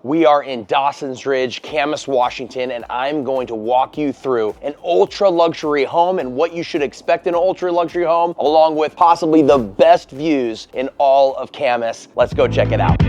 We are in Dawson's Ridge, Camas, Washington, and I'm going to walk you through an ultra luxury home and what you should expect in an ultra luxury home, along with possibly the best views in all of Camas. Let's go check it out.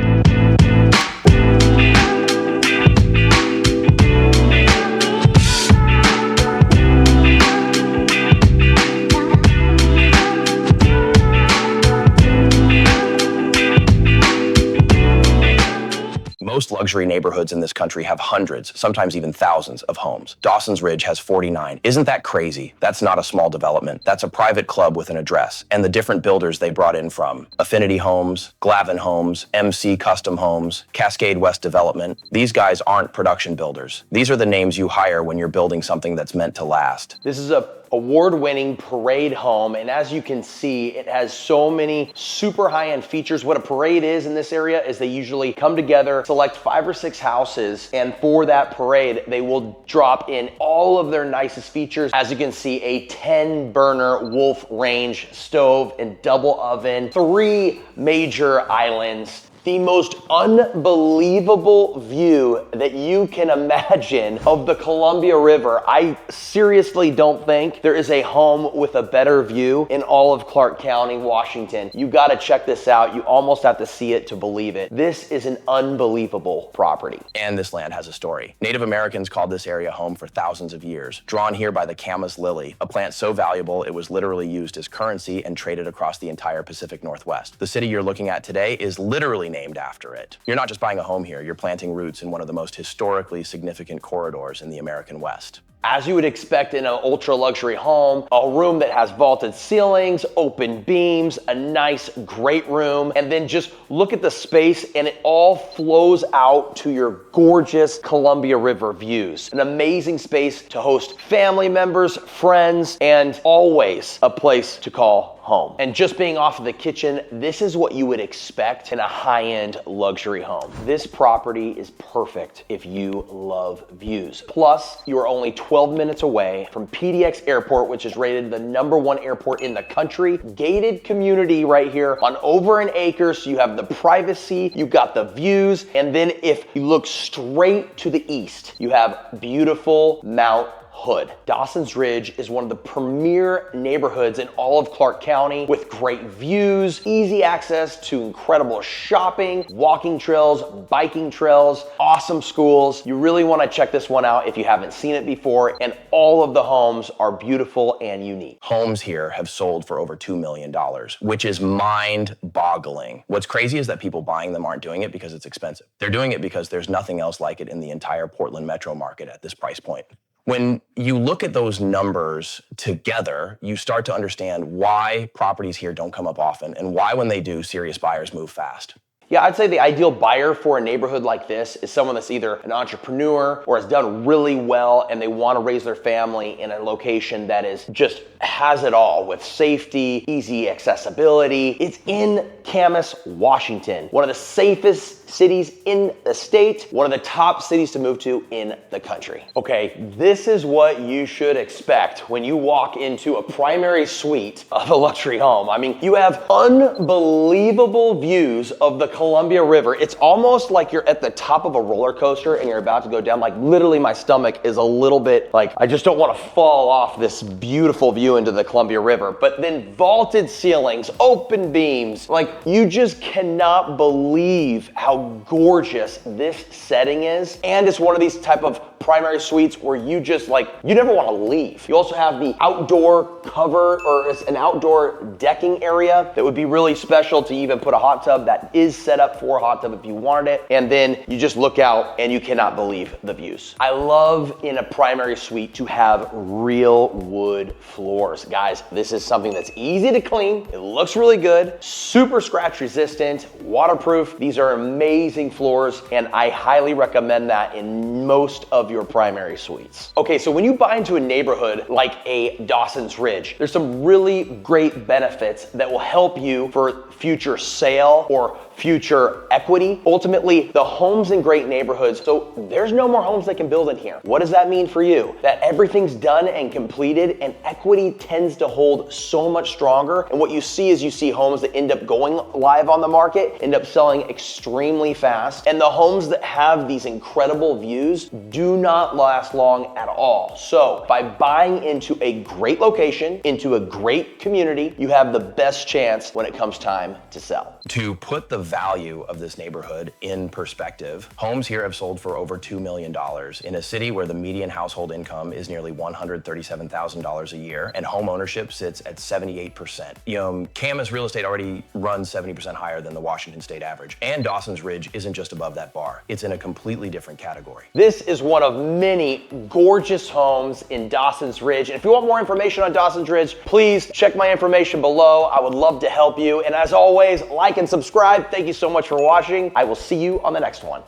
Most luxury neighborhoods in this country have hundreds, sometimes even thousands of homes. Dawson's Ridge has 49. Isn't that crazy? That's not a small development. That's a private club with an address and the different builders they brought in from. Affinity Homes, Glavin Homes, MC Custom Homes, Cascade West Development. These guys aren't production builders. These are the names you hire when you're building something that's meant to last. This is a award-winning parade home, and as you can see, it has so many super high-end features. What a parade is in this area is they usually come together, select 5 or 6 houses, and for that parade, they will drop in all of their nicest features. As you can see, a 10-burner Wolf range stove and double oven, 3 major islands, the most unbelievable view that you can imagine of the Columbia River. I seriously don't think there is a home with a better view in all of Clark County, Washington. You gotta check this out. You almost have to see it to believe it. This is an unbelievable property. And this land has a story. Native Americans called this area home for thousands of years, drawn here by the Camas lily, a plant so valuable it was literally used as currency and traded across the entire Pacific Northwest. The city you're looking at today is literally named after it. You're not just buying a home here, you're planting roots in one of the most historically significant corridors in the American West. As you would expect in an ultra luxury home, a room that has vaulted ceilings, open beams, a nice great room, and then just look at the space and it all flows out to your gorgeous Columbia River views. An amazing space to host family members, friends, and always a place to call home. And just being off of the kitchen, this is what you would expect in a high-end luxury home. This property is perfect if you love views. Plus, you are only 12 minutes away from PDX Airport, which is rated the #1 airport in the country. Gated community right here on over an acre, so you have the privacy, you got the views, and then if you look straight to the east, you have beautiful Mount Hood. Dawson's Ridge is one of the premier neighborhoods in all of Clark County with great views, easy access to incredible shopping, walking trails, biking trails, awesome schools. You really want to check this one out if you haven't seen it before, and all of the homes are beautiful and unique. Homes here have sold for over $2 million, which is mind-boggling. What's crazy is that people buying them aren't doing it because it's expensive. They're doing it because there's nothing else like it in the entire Portland metro market at this price point. When you look at those numbers together, you start to understand why properties here don't come up often and why when they do, serious buyers move fast. Yeah, I'd say the ideal buyer for a neighborhood like this is someone that's either an entrepreneur or has done really well and they want to raise their family in a location that is just has it all with safety, easy accessibility. It's in Camas, Washington, one of the safest cities in the state, one of the top cities to move to in the country. Okay, this is what you should expect when you walk into a primary suite of a luxury home. I mean, you have unbelievable views of the Columbia River. It's almost like you're at the top of a roller coaster and you're about to go down. Like literally my stomach is a little bit like, I just don't want to fall off this beautiful view into the Columbia River. But then vaulted ceilings, open beams, like you just cannot believe how gorgeous this setting is. And it's one of these type of primary suites where you just like, you never want to leave. You also have the outdoor cover, or it's an outdoor decking area that would be really special to even put a hot tub that is set up for a hot tub if you wanted it. And then you just look out and you cannot believe the views. I love in a primary suite to have real wood floors. Guys, this is something that's easy to clean. It looks really good, super scratch resistant, waterproof. These are amazing floors and I highly recommend that in most of your primary suites. Okay, so when you buy into a neighborhood like a Dawson's Ridge, there's some really great benefits that will help you for future sale or future equity. Ultimately, the homes in great neighborhoods, so there's no more homes they can build in here. What does that mean for you? That everything's done and completed, and equity tends to hold so much stronger. And what you see is you see homes that end up going live on the market, end up selling extremely fast. And the homes that have these incredible views do not last long at all. So by buying into a great location, into a great community, you have the best chance when it comes time to sell. To put the value of this neighborhood in perspective, homes here have sold for over $2 million in a city where the median household income is nearly $137,000 a year, and home ownership sits at 78%. Camas real estate already runs 70% higher than the Washington state average, and Dawson's Ridge isn't just above that bar. It's in a completely different category. This is one of many gorgeous homes in Dawson's Ridge, and if you want more information on Dawson's Ridge, please check my information below. I would love to help you, and as always, like and subscribe. Thank you so much for watching. I will see you on the next one.